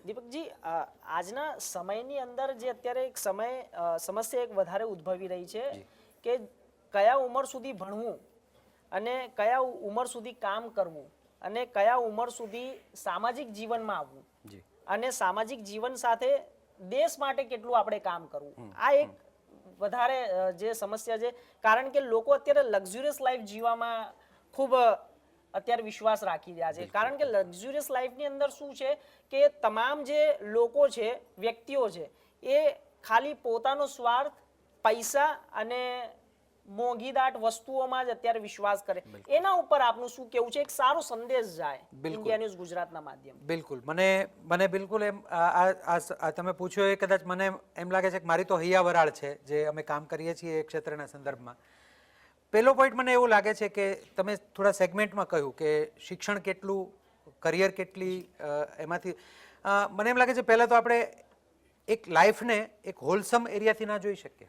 દીપકજી, આજના સમયની અંદર જે અત્યારે એક સમસ્યા એક વધારે ઉદ્ભવી રહી છે કે કયા ઉંમર સુધી ભણવું અને કયા ઉંમર સુધી કામ કરવું અને કયા ઉંમર સુધી સામાજિક જીવનમાં આવવું અને સામાજિક જીવન સાથે દેશ માટે કેટલું આપણે કામ કરવું, આ એક વધારે જે સમસ્યા છે. કારણ કે લોકો અત્યારે લક્ઝુરિયસ લાઈફ જીવવામાં ખૂબ અત્યારે વિશ્વાસ રાખી રહ્યા છે. કારણ કે લક્ઝુરિયસ લાઈફની અંદર શું છે કે તમામ જે લોકો છે, વ્યક્તિઓ છે, એ ખાલી પોતાનો સ્વાર્થ, પૈસા અને મોંઘીદાટ વસ્તુઓમાં જ અત્યારે વિશ્વાસ કરે. એના ઉપર આપનું શું કેવું છે? એક સારો સંદેશ જાય ઇન્ડિયા ન્યૂઝ ગુજરાતના માધ્યમ. બિલકુલ, મને બિલકુલ એમ તમે પૂછ્યો એ કદાચ મને એમ લાગે છે કે મારી તો હૈયા વરાળ છે જે અમે કામ કરીએ છીએ એ ક્ષેત્રના સંદર્ભમાં. પહેલો પોઈન્ટ મને એવું લાગે છે કે તમે થોડા સેગમેન્ટમાં કહ્યું કે શિક્ષણ કેટલું, કરિયર કેટલી, એમાંથી મને એમ લાગે છે પહેલાં તો આપણે એક લાઈફને એક હોલસમ એરિયાથી ના જોઈ શકીએ.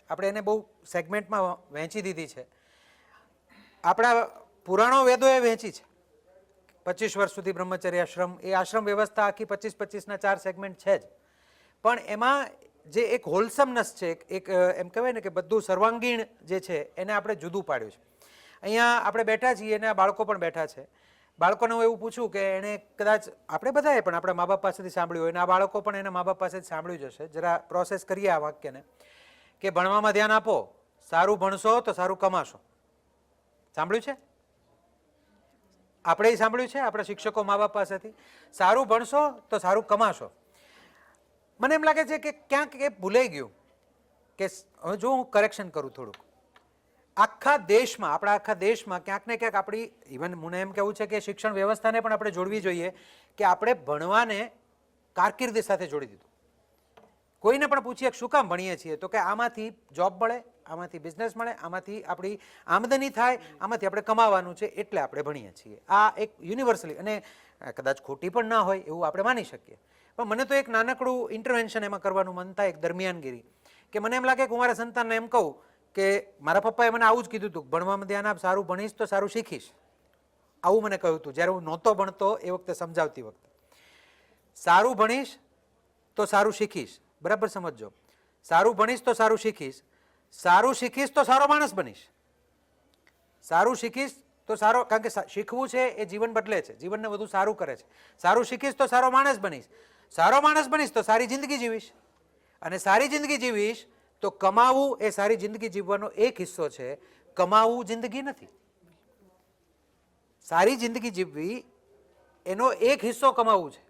આપણે એને બહુ સેગમેન્ટમાં વહેંચી દીધી છે. આપણા પુરાણો વેદોએ વહેંચી છે. 25 વર્ષ સુધી બ્રહ્મચર્ય આશ્રમ, એ આશ્રમ વ્યવસ્થા આખી 25-25ના 4 સેગમેન્ટ છે જ. પણ એમાં જે એક હોલસમનેસ છે, એક એમ કહેવાય ને કે બધું સર્વાંગીણ જે છે એને આપણે જુદું પાડ્યું છે. અહીંયા આપણે બેઠા છીએ અને આ બાળકો પણ બેઠા છે. બાળકોને હું એવું પૂછું કે એણે કદાચ આપણે બધાએ પણ આપણા મા બાપ પાસેથી સાંભળ્યું હોય અને આ બાળકો પણ એના મા બાપ પાસેથી સાંભળ્યું જ હશે. જરા પ્રોસેસ કરીએ આ વાક્યને કે ભણવામાં ધ્યાન આપો, સારું ભણશો તો સારું કમાશો. સાંભળ્યું છે? આપણે સાંભળ્યું છે આપણા શિક્ષકો મા બાપ પાસેથી, સારું ભણશો તો સારું કમાશો. મને એમ લાગે છે કે ક્યાંક એ ભૂલાઈ ગયું કે હવે જો હું કરેક્શન કરું થોડુંક, આખા દેશમાં, આપણા આખા દેશમાં ક્યાંક ને ક્યાંક આપણી, ઇવન મને એમ કહેવું છે કે શિક્ષણ વ્યવસ્થાને પણ આપણે જોડવી જોઈએ કે આપણે ભણવાને કારકિર્દી સાથે જોડી દીધું. કોઈને પણ પૂછીએ શું કામ ભણીએ છીએ તો કે આમાંથી જોબ મળે, આમાંથી બિઝનેસ મળે, આમાંથી આપણી આમદની થાય, આમાંથી આપણે કમાવાનું છે એટલે આપણે ભણીએ છીએ. આ એક યુનિવર્સલી, અને કદાચ ખોટી પણ ના હોય એવું આપણે માની શકીએ. પણ મને તો એક નાનકડું ઇન્ટરવેન્શન એમાં કરવાનું મન થાય, એક દરમિયાનગીરી, કે મને એમ લાગે કે હું મારા સંતાનને એમ કહું કે મારા પપ્પાએ મને આવું જ કીધું હતું, ભણવામાં ધ્યાન આપ, સારું ભણીશ તો સારું શીખીશ. આવું મને કહ્યું હતું જ્યારે હું નહોતો ભણતો એ વખતે, સમજાવતી વખતે. સારું ભણીશ તો સારું શીખીશ, બરાબર સમજજો. સારું ભણીશ તો સારું શીખીશ, સારું શીખીશ તો સારો માણસ બનીશ. સારું શીખીશ તો સારો, કારણ કે શીખવું છે એ જીવન બદલે છે, જીવનને વધુ સારું કરે છે. સારું શીખીશ તો સારો માણસ બનીશ, સારો માણસ બનીશ તો સારી જિંદગી જીવીશ, અને સારી જિંદગી જીવીશ તો કમાવું એ સારી જિંદગી જીવવાનો એક હિસ્સો છે. કમાવું જિંદગી નથી. સારી જિંદગી જીવવી એનો એક હિસ્સો કમાવું છે.